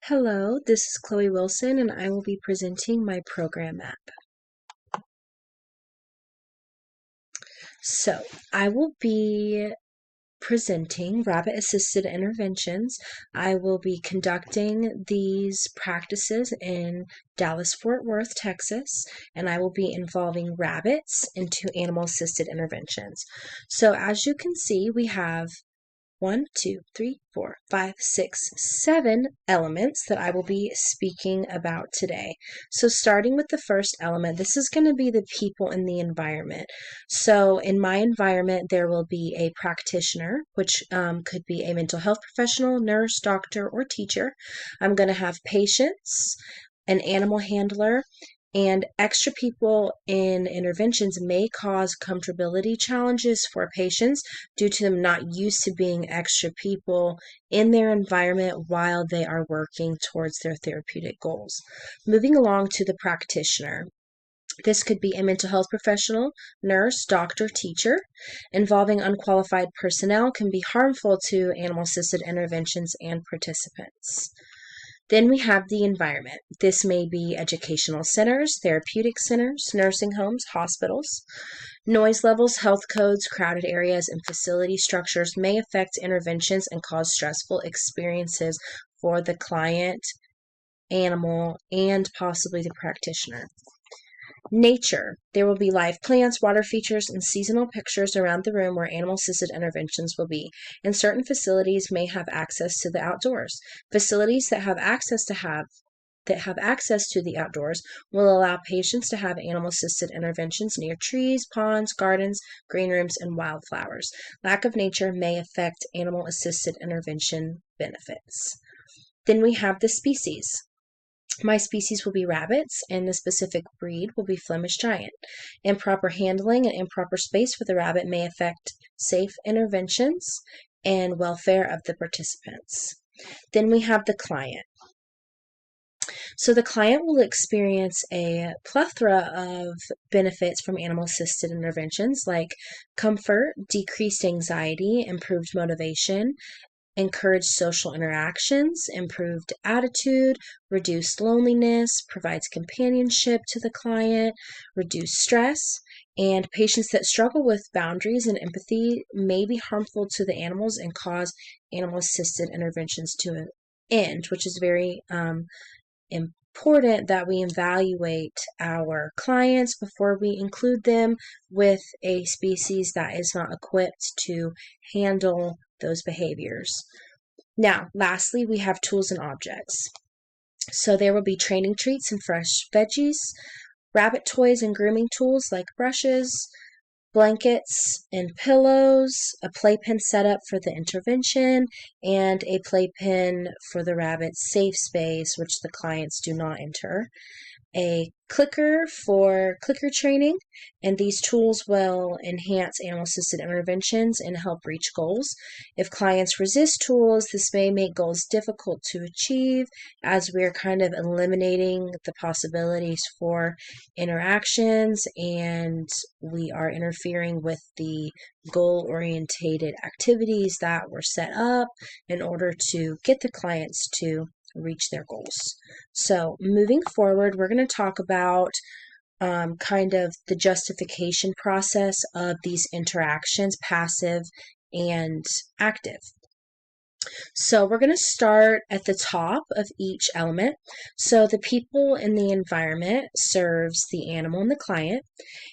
Hello, this is Chloe Wilson, and I will be presenting my program map. So, I will be presenting rabbit-assisted interventions. I will be conducting these practices in Dallas-Fort Worth, Texas, and I will be involving rabbits into animal-assisted interventions. So, as you can see, we have 7 elements that I will be speaking about today. So starting with the first element, this is going to be the people in the environment. So in my environment, there will be a practitioner, which could be a mental health professional, nurse, doctor, or teacher. I'm going to have patients, an animal handler, and extra people in interventions may cause comfortability challenges for patients due to them not used to being extra people in their environment while they are working towards their therapeutic goals. Moving along to the practitioner. This could be a mental health professional, nurse, doctor, teacher. Involving unqualified personnel can be harmful to animal-assisted interventions and participants. Then we have the environment. This may be educational centers, therapeutic centers, nursing homes, hospitals. Noise levels, health codes, crowded areas, and facility structures may affect interventions and cause stressful experiences for the client, animal, and possibly the practitioner. Nature. There will be live plants, water features, and seasonal pictures around the room where animal-assisted interventions will be. And certain facilities may have access to the outdoors. Facilities that have access to the outdoors will allow patients to have animal-assisted interventions near trees, ponds, gardens, green rooms, and wildflowers. Lack of nature may affect animal-assisted intervention benefits. Then we have the species. My species will be rabbits, and the specific breed will be Flemish Giant. Improper handling and improper space for the rabbit may affect safe interventions and welfare of the participants. Then we have the client. So the client will experience a plethora of benefits from animal-assisted interventions like comfort, decreased anxiety, improved motivation, encouraged social interactions, improved attitude, reduced loneliness, provides companionship to the client, reduced stress, and patients that struggle with boundaries and empathy may be harmful to the animals and cause animal-assisted interventions to end, which is very important that we evaluate our clients before we include them with a species that is not equipped to handle those behaviors. Now, lastly, we have tools and objects. So there will be training treats and fresh veggies, rabbit toys and grooming tools like brushes, blankets and pillows, a playpen set up for the intervention, and a playpen for the rabbit's safe space, which the clients do not enter. A clicker for clicker training, and these tools will enhance animal-assisted interventions and help reach goals. If clients resist tools, this may make goals difficult to achieve as we're kind of eliminating the possibilities for interactions and we are interfering with the goal-orientated activities that were set up in order to get the clients to reach their goals. So moving forward, we're going to talk about kind of the justification process of these interactions, passive and active. So we're going to start at the top of each element. So the people in the environment serves the animal and the client,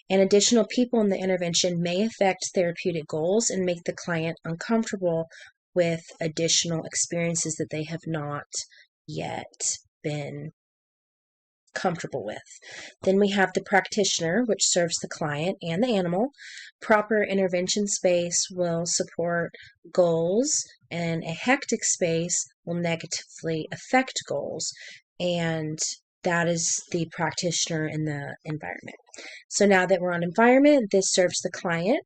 and additional people in the intervention may affect therapeutic goals and make the client uncomfortable with additional experiences that they have not yet been comfortable with. Then we have the practitioner, which serves the client and the animal. Proper intervention space will support goals, and a hectic space will negatively affect goals, and that is the practitioner in the environment. So now that we're on environment, this serves the client,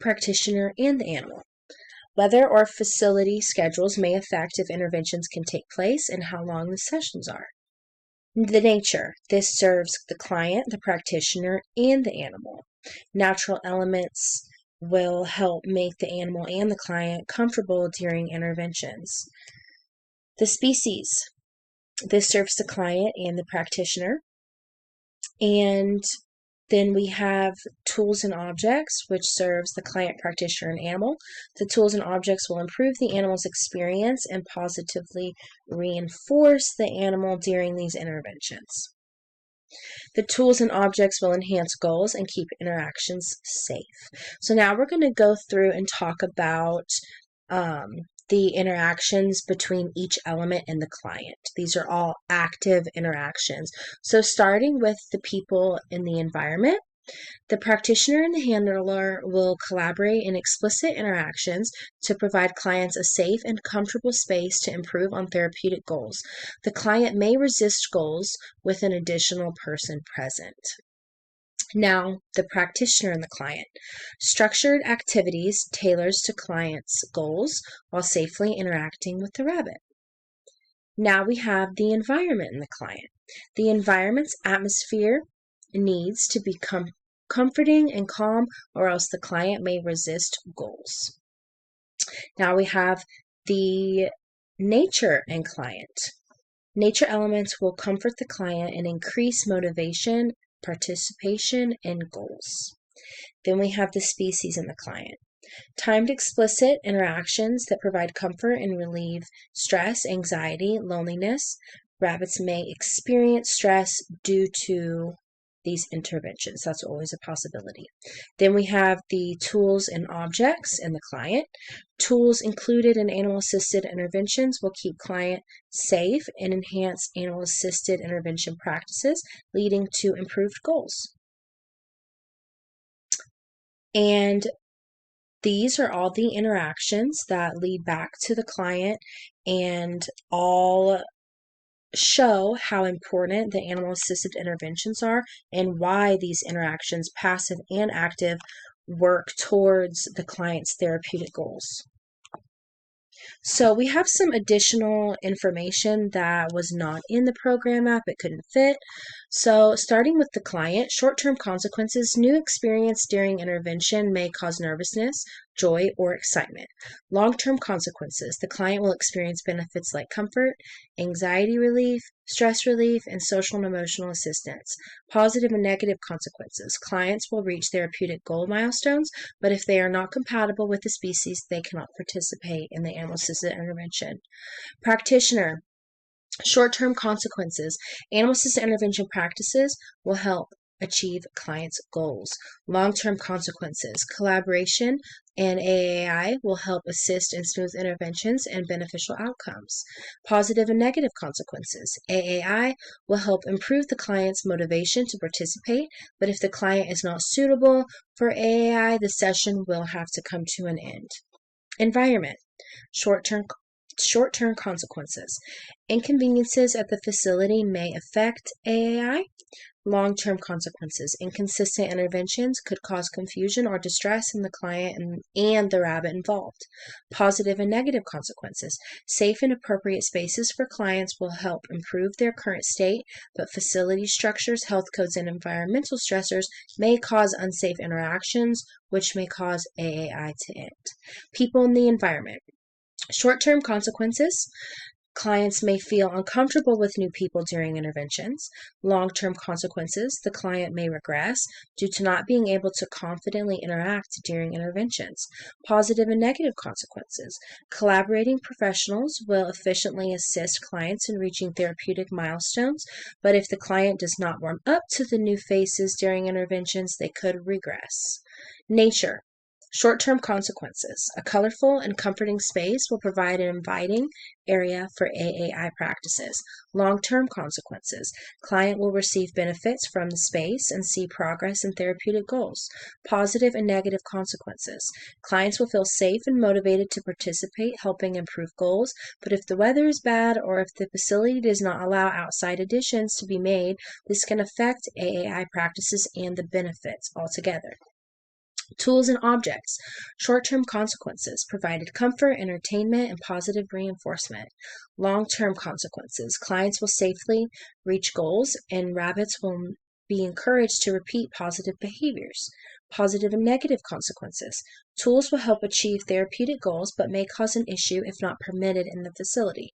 practitioner, and the animal. Weather or facility schedules may affect if interventions can take place and how long the sessions are. The nature. This serves the client, the practitioner, and the animal. Natural elements will help make the animal and the client comfortable during interventions. The species. This serves the client and the practitioner. And then we have tools and objects, which serves the client, practitioner, and animal. The tools and objects will improve the animal's experience and positively reinforce the animal during these interventions. The tools and objects will enhance goals and keep interactions safe. So now we're going to go through and talk about the interactions between each element and the client. These are all active interactions. So starting with the people in the environment, the practitioner and the handler will collaborate in explicit interactions to provide clients a safe and comfortable space to improve on therapeutic goals. The client may resist goals with an additional person present. Now, the practitioner and the client. Structured activities tailors to client's goals while safely interacting with the rabbit. Now we have the environment and the client. The environment's atmosphere needs to be comforting and calm, or else the client may resist goals. Now we have the nature and client. Nature elements will comfort the client and increase motivation, participation, and goals. Then we have the species and the client. Timed explicit interactions that provide comfort and relieve stress, anxiety, loneliness. Rabbits may experience stress due to these interventions. That's always a possibility. Then we have the tools and objects and the client. Tools included in animal-assisted interventions will keep client safe and enhance animal-assisted intervention practices, leading to improved goals. And these are all the interactions that lead back to the client and all show how important the animal-assisted interventions are and why these interactions, passive and active, work towards the client's therapeutic goals. So we have some additional information that was not in the program app. It couldn't fit. So starting with the client, short-term consequences. New experience during intervention may cause nervousness, joy, or excitement. Long-term consequences. The client will experience benefits like comfort, anxiety relief, stress relief, and social and emotional assistance. Positive and negative consequences. Clients will reach therapeutic goal milestones, but if they are not compatible with the species, they cannot participate in the animal-assisted intervention. Practitioner. Short-term consequences. Animal-assisted intervention practices will help achieve clients' goals. Long-term consequences. Collaboration and AAI will help assist in smooth interventions and beneficial outcomes. Positive and negative consequences. AAI will help improve the client's motivation to participate, but if the client is not suitable for AAI, the session will have to come to an end. Environment. Short-term consequences. Inconveniences at the facility may affect AAI. Long-term consequences. Inconsistent interventions could cause confusion or distress in the client and the rabbit involved. Positive and negative consequences. Safe and appropriate spaces for clients will help improve their current state, but facility structures, health codes, and environmental stressors may cause unsafe interactions, which may cause AAI to end. People in the environment. Short-term consequences. Clients may feel uncomfortable with new people during interventions. Long-term consequences. The client may regress due to not being able to confidently interact during interventions. Positive and negative consequences. Collaborating professionals will efficiently assist clients in reaching therapeutic milestones, but if the client does not warm up to the new faces during interventions, they could regress. Nature. Short-term consequences. A colorful and comforting space will provide an inviting area for AAI practices. Long-term consequences. Client will receive benefits from the space and see progress in therapeutic goals. Positive and negative consequences. Clients will feel safe and motivated to participate, helping improve goals, but if the weather is bad or if the facility does not allow outside additions to be made, this can affect AAI practices and the benefits altogether. Tools and objects. Short-term consequences provided comfort, entertainment, and positive reinforcement. Long-term consequences. Clients will safely reach goals, and rabbits will be encouraged to repeat positive behaviors. Positive and negative consequences. Tools will help achieve therapeutic goals, but may cause an issue if not permitted in the facility.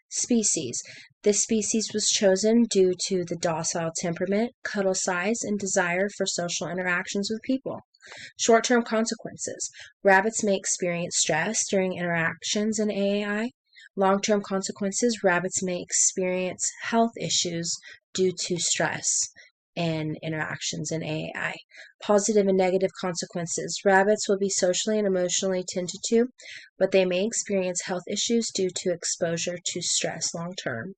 Species. This species was chosen due to the docile temperament, cuddle size, and desire for social interactions with people. Short-term consequences. Rabbits may experience stress during interactions in AAI. Long-term consequences. Rabbits may experience health issues due to stress and interactions in AAI. Positive and negative consequences. Rabbits will be socially and emotionally tended to, but they may experience health issues due to exposure to stress long term.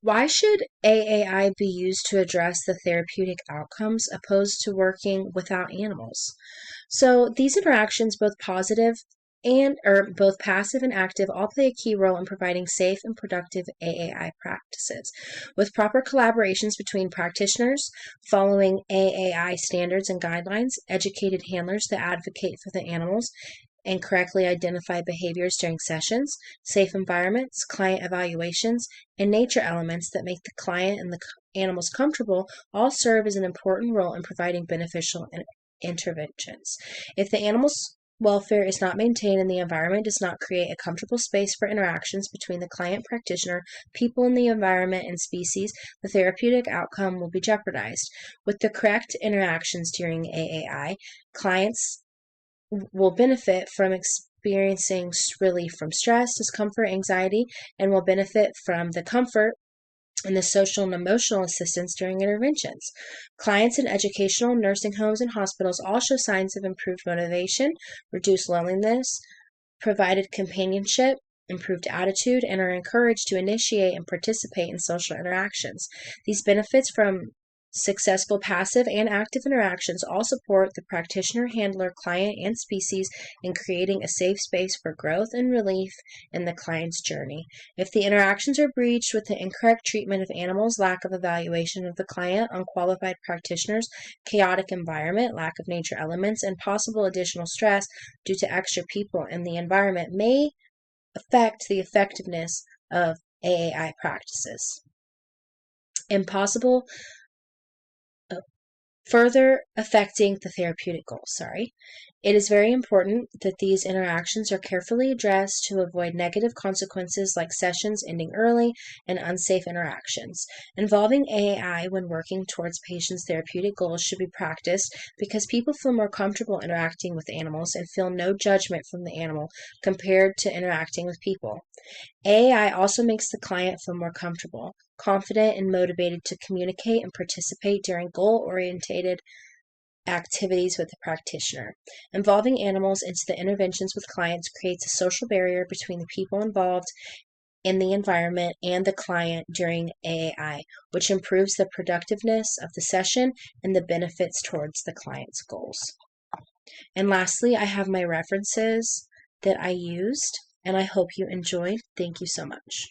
Why should AAI be used to address the therapeutic outcomes opposed to working without animals? So these interactions, both passive and active, all play a key role in providing safe and productive AAI practices. With proper collaborations between practitioners, following AAI standards and guidelines, educated handlers that advocate for the animals, and correctly identify behaviors during sessions, safe environments, client evaluations, and nature elements that make the client and the animals comfortable all serve as an important role in providing beneficial interventions. If the animal's welfare is not maintained and the environment does not create a comfortable space for interactions between the client practitioner, people in the environment, and species, the therapeutic outcome will be jeopardized. With the correct interactions during AAI, clients will benefit from experiencing relief from stress, discomfort, anxiety, and will benefit from the comfort and the social and emotional assistance during interventions. Clients in educational, nursing homes, and hospitals all show signs of improved motivation, reduced loneliness, provided companionship, improved attitude, and are encouraged to initiate and participate in social interactions. These benefits from successful passive and active interactions all support the practitioner, handler, client, and species in creating a safe space for growth and relief in the client's journey. If the interactions are breached with the incorrect treatment of animals, lack of evaluation of the client, unqualified practitioners, chaotic environment, lack of nature elements, and possible additional stress due to extra people in the environment may affect the effectiveness of AAI practices. Further affecting the therapeutic goals. It is very important that these interactions are carefully addressed to avoid negative consequences like sessions ending early and unsafe interactions. Involving AAI when working towards patients' therapeutic goals should be practiced because people feel more comfortable interacting with animals and feel no judgment from the animal compared to interacting with people. AAI also makes the client feel more comfortable, confident, and motivated to communicate and participate during goal-oriented activities with the practitioner. Involving animals into the interventions with clients creates a social barrier between the people involved in the environment and the client during AAI, which improves the productiveness of the session and the benefits towards the client's goals. And lastly, I have my references that I used, and I hope you enjoyed. Thank you so much.